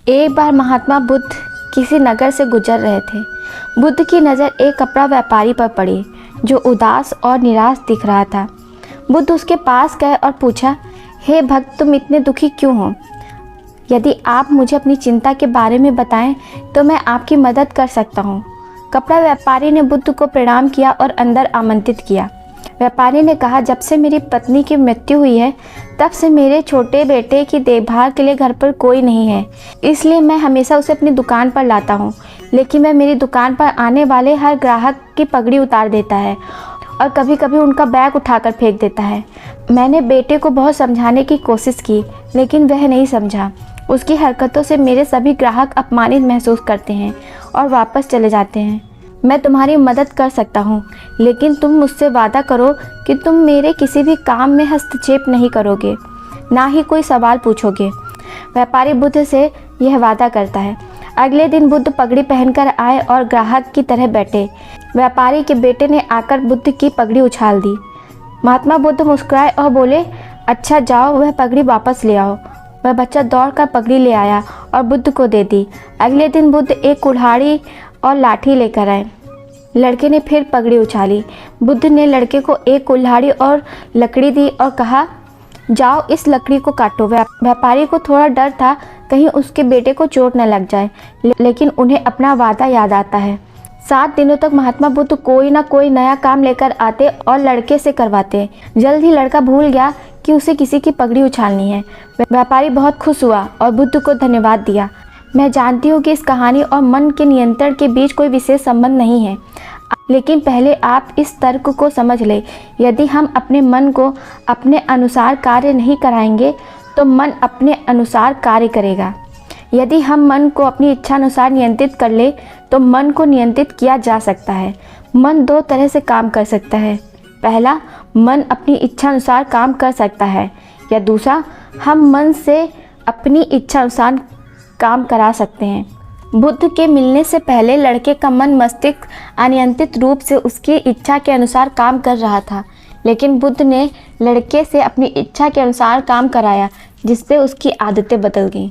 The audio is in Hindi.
एक बार महात्मा बुद्ध किसी नगर से गुजर रहे थे। बुद्ध की नज़र एक कपड़ा व्यापारी पर पड़ी जो उदास और निराश दिख रहा था। बुद्ध उसके पास गए और पूछा, हे भक्त, तुम इतने दुखी क्यों हो? यदि आप मुझे अपनी चिंता के बारे में बताएं तो मैं आपकी मदद कर सकता हूँ। कपड़ा व्यापारी ने बुद्ध को प्रणाम किया और अंदर आमंत्रित किया। व्यापारी ने कहा, जब से मेरी पत्नी की मृत्यु हुई है तब से मेरे छोटे बेटे की देखभाल के लिए घर पर कोई नहीं है, इसलिए मैं हमेशा उसे अपनी दुकान पर लाता हूँ। लेकिन वह मेरी दुकान पर आने वाले हर ग्राहक की पगड़ी उतार देता है और कभी कभी उनका बैग उठाकर फेंक देता है। मैंने बेटे को बहुत समझाने की कोशिश की लेकिन वह नहीं समझा। उसकी हरकतों से मेरे सभी ग्राहक अपमानित महसूस करते हैं और वापस चले जाते हैं। मैं तुम्हारी मदद कर सकता हूँ, लेकिन तुम मुझसे वादा करो कि तुम मेरे किसी भी काम में हस्तक्षेप नहीं करोगे, ना ही कोई सवाल पूछोगे। व्यापारी बुद्ध से यह वादा करता है। अगले दिन बुद्ध पगड़ी पहनकर आए और ग्राहक की तरह बैठे। व्यापारी के बेटे ने आकर बुद्ध की पगड़ी उछाल दी। महात्मा बुद्ध मुस्कुराए और बोले, अच्छा जाओ, वह पगड़ी वापस ले आओ। वह बच्चा दौड़कर पगड़ी ले आया और बुद्ध को दे दी। अगले दिन बुद्ध एक कुल्हाड़ी और लाठी लेकर आए। लड़के ने फिर पगड़ी उछाली। बुद्ध ने लड़के को एक कुल्हाड़ी और लकड़ी दी और कहा, जाओ इस लकड़ी को काटो। व्यापारी को थोड़ा डर था कहीं उसके बेटे को चोट न लग जाए, लेकिन उन्हें अपना वादा याद आता है। 7 दिनों तक महात्मा बुद्ध कोई ना कोई नया काम लेकर आते और लड़के से करवाते। जल्द ही लड़का भूल गया कि उसे किसी की पगड़ी उछालनी है। व्यापारी बहुत खुश हुआ और बुद्ध को धन्यवाद दिया। मैं जानती हूँ कि इस कहानी और मन के नियंत्रण के बीच कोई विशेष संबंध नहीं है, लेकिन पहले आप इस तर्क को समझ लें। यदि हम अपने मन को अपने अनुसार कार्य नहीं कराएंगे तो मन अपने अनुसार कार्य करेगा। यदि हम मन को अपनी इच्छा अनुसार नियंत्रित कर ले तो मन को नियंत्रित किया जा सकता है। मन 2 तरह से काम कर सकता है। पहला, मन अपनी इच्छा अनुसार काम कर सकता है, या दूसरा, हम मन से अपनी इच्छा अनुसार काम करा सकते हैं। बुद्ध के मिलने से पहले लड़के का मन मस्तिष्क अनियंत्रित रूप से उसकी इच्छा के अनुसार काम कर रहा था, लेकिन बुद्ध ने लड़के से अपनी इच्छा के अनुसार काम कराया, जिससे उसकी आदतें बदल गईं।